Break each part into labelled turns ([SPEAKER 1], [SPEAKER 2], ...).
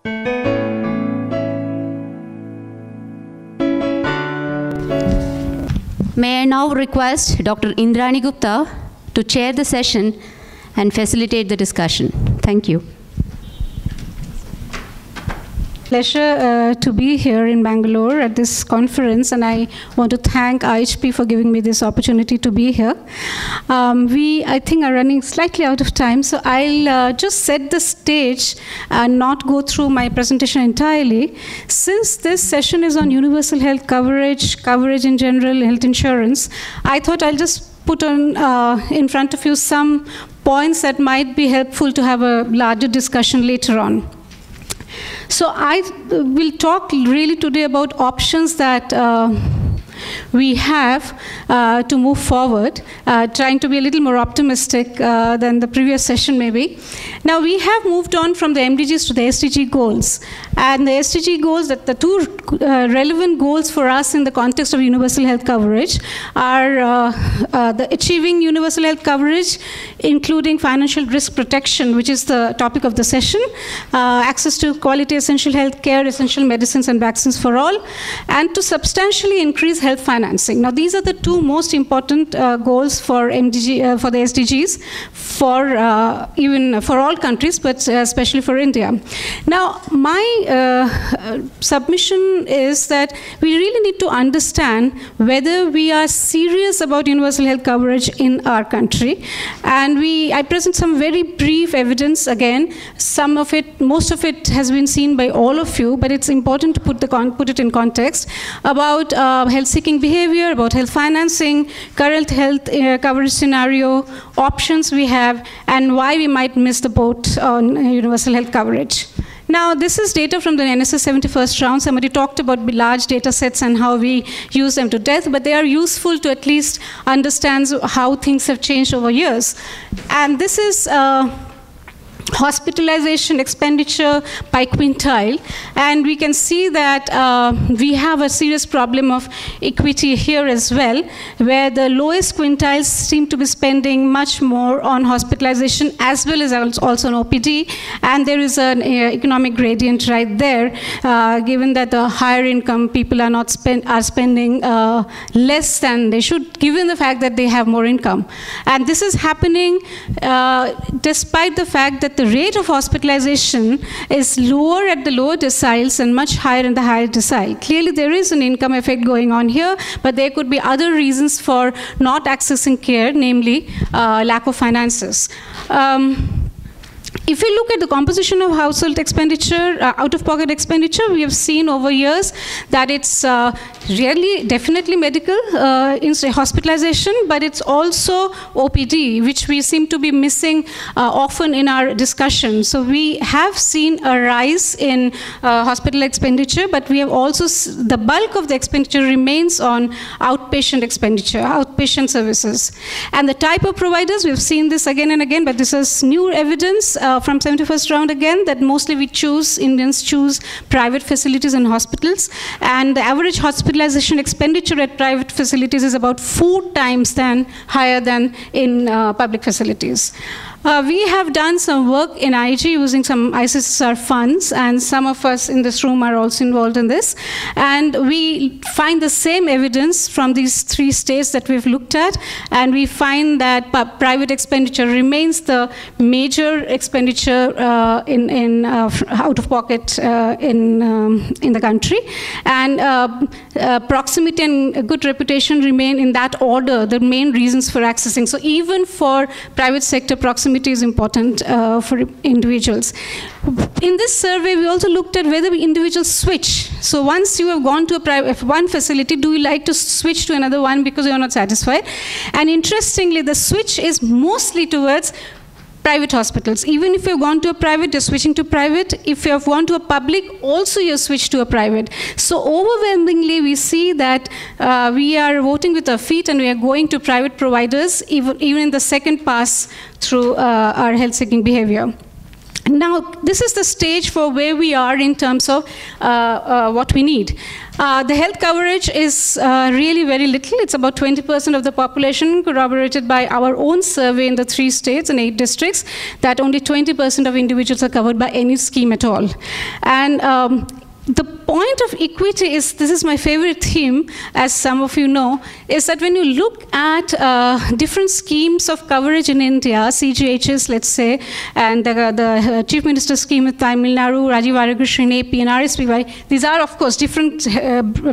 [SPEAKER 1] May I now request Dr. Indrani Gupta to chair the session and facilitate the discussion. Thank you.
[SPEAKER 2] Pleasure to be here in Bangalore at this conference, and I want to thank IHP for giving me this opportunity to be here. We, I think, are running slightly out of time, so I'll just set the stage and not go through my presentation entirely. Since this session is on universal health coverage, coverage in general, health insurance, I thought I'll just put on in front of you some points that might be helpful to have a larger discussion later on. So I will talk really today about options that we have to move forward, trying to be a little more optimistic than the previous session maybe. Now we have moved on from the MDGs to the SDG goals. And the SDG goals, that the two relevant goals for us in the context of universal health coverage are the achieving universal health coverage, including financial risk protection, which is the topic of the session, access to quality essential health care, essential medicines and vaccines for all, and to substantially increase health financing. Now these are the two most important goals for MDG, for the SDGs, for even for all countries, but especially for India. Now my submission is that we really need to understand whether we are serious about universal health coverage in our country. And I present some very brief evidence again. Some of it, most of it has been seen by all of you, but it's important to put it in context about health-seeking behavior, about health financing, current health coverage scenario, options we have, and why we might miss the boat on universal health coverage. Now, this is data from the NSS 71st round. Somebody talked about large data sets and how we use them to death, but they are useful to at least understand how things have changed over years. And this is hospitalization expenditure by quintile, and we can see that we have a serious problem of equity here as well, where the lowest quintiles seem to be spending much more on hospitalization as well as also on OPD, and there is an economic gradient right there, given that the higher income people are spending less than they should, given the fact that they have more income. And this is happening despite the fact that the rate of hospitalization is lower at the lower deciles and much higher in the higher decile. Clearly there is an income effect going on here, but there could be other reasons for not accessing care, namely lack of finances. If we look at the composition of household expenditure, out-of-pocket expenditure, we have seen over years that it's really definitely medical hospitalization, but it's also OPD, which we seem to be missing often in our discussion. So we have seen a rise in hospital expenditure, but we have also, the bulk of the expenditure remains on outpatient expenditure, outpatient services. And the type of providers, we've seen this again and again, but this is new evidence from 71st round again, that mostly Indians choose private facilities and hospitals, and the average hospitalization expenditure at private facilities is about 4 times higher than in public facilities. We have done some work in IG using some ICSSR funds, and some of us in this room are also involved in this. And we find the same evidence from these 3 states that we've looked at, and we find that private expenditure remains the major expenditure in out-of-pocket in the country. And proximity and good reputation remain in that order, the main reasons for accessing. So even for private sector, proximity is important for individuals. In this survey, we also looked at whether individuals switch. So once you have gone to one facility, do you like to switch to another one because you are not satisfied? And interestingly, the switch is mostly towards private hospitals. Even if you've gone to a private, you're switching to private. If you have gone to a public, also you switch to a private. So overwhelmingly, we see that we are voting with our feet and we are going to private providers, even in the second pass through our health-seeking behavior. Now, this is the stage for where we are in terms of what we need. The health coverage is really very little. It's about 20% of the population, corroborated by our own survey in the 3 states and 8 districts, that only 20% of individuals are covered by any scheme at all. And the point of equity is, this is my favorite theme, as some of you know, is that when you look at different schemes of coverage in India, CGHS, let's say, and the Chief Minister's scheme with Tamil Nadu, Rajiv Arogyasri in AP, and RSPY, these are, of course, different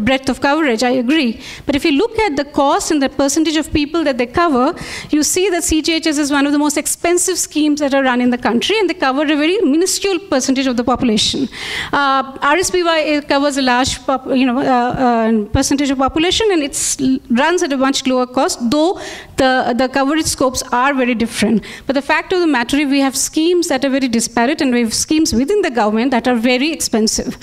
[SPEAKER 2] breadth of coverage, I agree. But if you look at the cost and the percentage of people that they cover, you see that CGHS is one of the most expensive schemes that are run in the country, and they cover a very minuscule percentage of the population. RSPY covers a large percentage of population, and it runs at a much lower cost, though the coverage scopes are very different. But the fact of the matter is, we have schemes that are very disparate, and we have schemes within the government that are very expensive.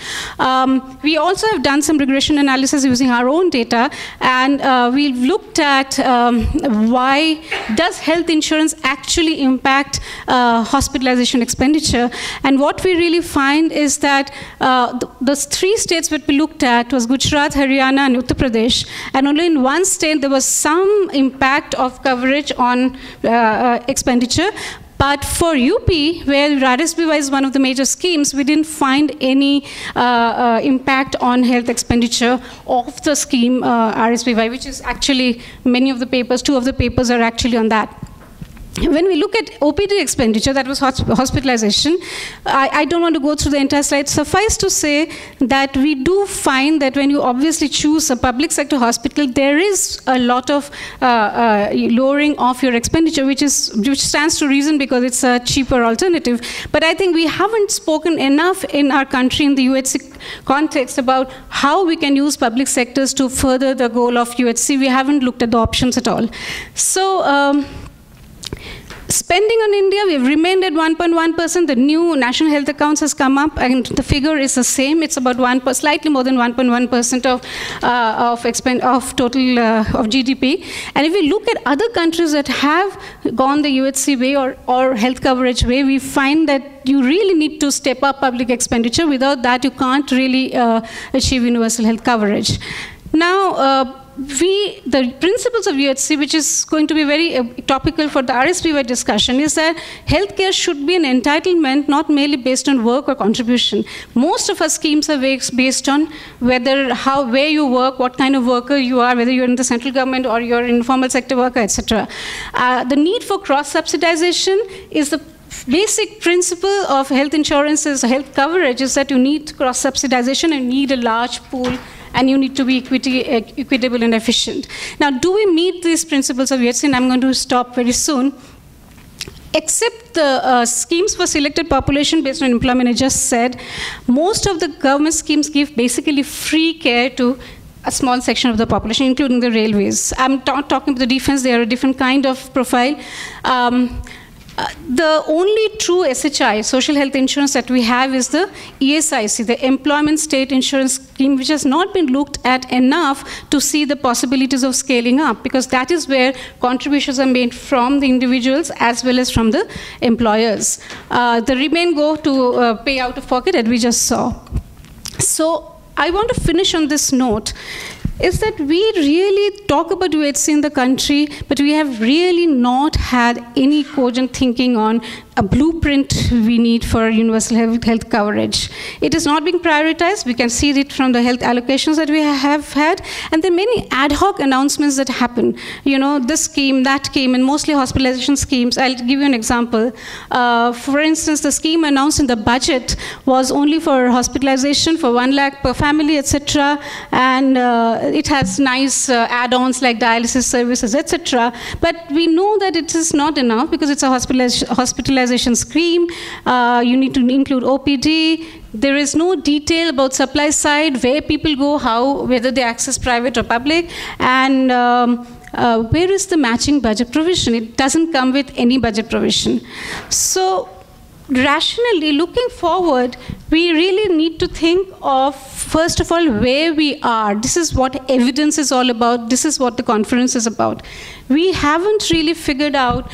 [SPEAKER 2] We also have done some regression analysis using our own data, and we've looked at why does health insurance actually impact hospitalization expenditure. And what we really find is that the 3 states that we looked at was Gujarat, Haryana, and Uttar Pradesh, and only in 1 state there was some impact of coverage on expenditure. But for UP, where RSPY is one of the major schemes, we didn't find any impact on health expenditure of the scheme RSPY, which is actually many of the papers, 2 of the papers are actually on that. When we look at OPD expenditure, that was hospitalization, I don't want to go through the entire slide. Suffice to say that we do find that when you obviously choose a public sector hospital, there is a lot of lowering of your expenditure, which stands to reason because it's a cheaper alternative. But I think we haven't spoken enough in our country in the UHC context about how we can use public sectors to further the goal of UHC. We haven't looked at the options at all. So, spending on India, we've remained at 1.1%. The new national health accounts has come up, and the figure is the same. It's about slightly more than 1.1% of total of GDP. And if we look at other countries that have gone the UHC way or health coverage way, we find that you really need to step up public expenditure. Without that, you can't really achieve universal health coverage. Now, the principles of UHC, which is going to be very topical for the RSPY discussion, is that healthcare should be an entitlement, not merely based on work or contribution. Most of our schemes are based on where you work, what kind of worker you are, whether you're in the central government or you're an informal sector worker, etc. The need for cross-subsidization is the basic principle of health insurance, health coverage, is that you need cross-subsidization and need a large pool, and you need to be equitable and efficient. Now, do we meet these principles of UHC? And I'm going to stop very soon. Except the schemes for selected population based on employment, I just said, most of the government schemes give basically free care to a small section of the population, including the railways. I'm not talking about the defense, they are a different kind of profile. The only true SHI, social health insurance, that we have is the ESIC, the Employment State Insurance Scheme, which has not been looked at enough to see the possibilities of scaling up, because that is where contributions are made from the individuals as well as from the employers. The remain go to pay out of pocket, that we just saw. So I want to finish on this note, is that we really talk about UHC in the country, but we have really not had any cogent thinking on a blueprint we need for universal health coverage. It is not being prioritized. We can see it from the health allocations that we have had, and there are many ad hoc announcements that happen. You know, this scheme, that scheme, and mostly hospitalization schemes. I'll give you an example. For instance, the scheme announced in the budget was only for hospitalization for 1 lakh per family, etc., and it has nice add-ons like dialysis services, etc. But we know that it is not enough because it's a hospitalization scheme. You need to include OPD. There is no detail about supply side, where people go, whether they access private or public, and where is the matching budget provision? It doesn't come with any budget provision. So rationally, looking forward, we really need to think of, first of all, where we are. This is what evidence is all about. This is what the conference is about. We haven't really figured out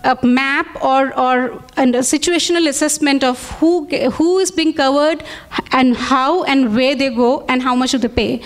[SPEAKER 2] a map and a situational assessment of who is being covered and how and where they go and how much do they pay.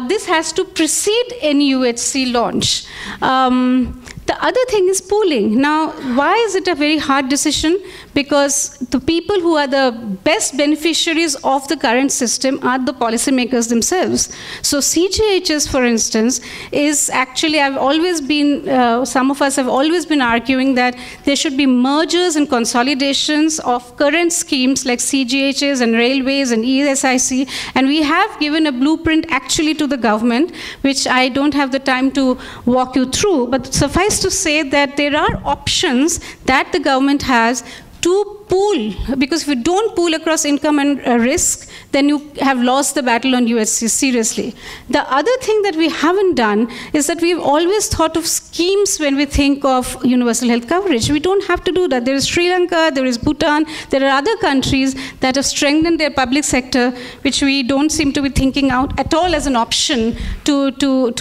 [SPEAKER 2] This has to precede any UHC launch. The other thing is pooling. Now, why is it a very hard decision? Because the people who are the best beneficiaries of the current system are the policymakers themselves. So CGHS, for instance, is actually, I've always been, some of us have always been arguing that there should be mergers and consolidations of current schemes like CGHS and railways and ESIC, and we have given a blueprint actually to the government, which I don't have the time to walk you through, but suffice to say that there are options that the government has to pool, because if you don't pool across income and risk, then you have lost the battle on UHC seriously. The other thing that we haven't done is that we've always thought of schemes when we think of universal health coverage. We don't have to do that. There is Sri Lanka, there is Bhutan, there are other countries that have strengthened their public sector, which we don't seem to be thinking out at all as an option to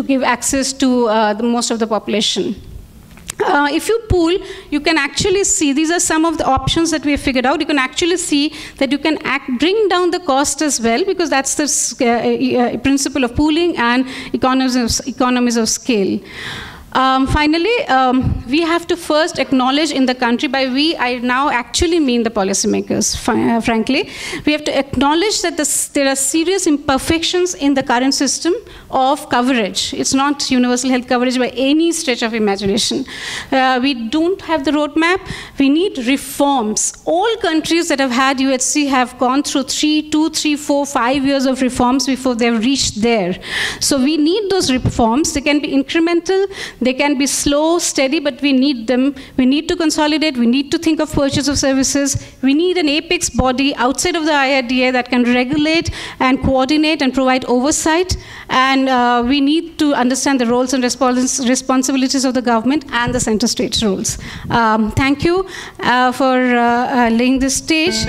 [SPEAKER 2] give access to most of the population. If you pool, you can actually see, these are some of the options that we have figured out. You can actually see that you can bring down the cost as well, because that's the principle of pooling and economies of scale. Finally, we have to first acknowledge in the country, by we, I now actually mean the policymakers, frankly. We have to acknowledge that there are serious imperfections in the current system of coverage. It's not universal health coverage by any stretch of imagination. We don't have the roadmap. We need reforms. All countries that have had UHC have gone through 2, 3, 4, 5 years of reforms before they've reached there. So we need those reforms. They can be incremental. They can be slow, steady, but we need them. We need to consolidate. We need to think of purchase of services. We need an apex body outside of the IRDA that can regulate and coordinate and provide oversight. And we need to understand the roles and responsibilities of the government and the center state roles. Thank you for laying this stage.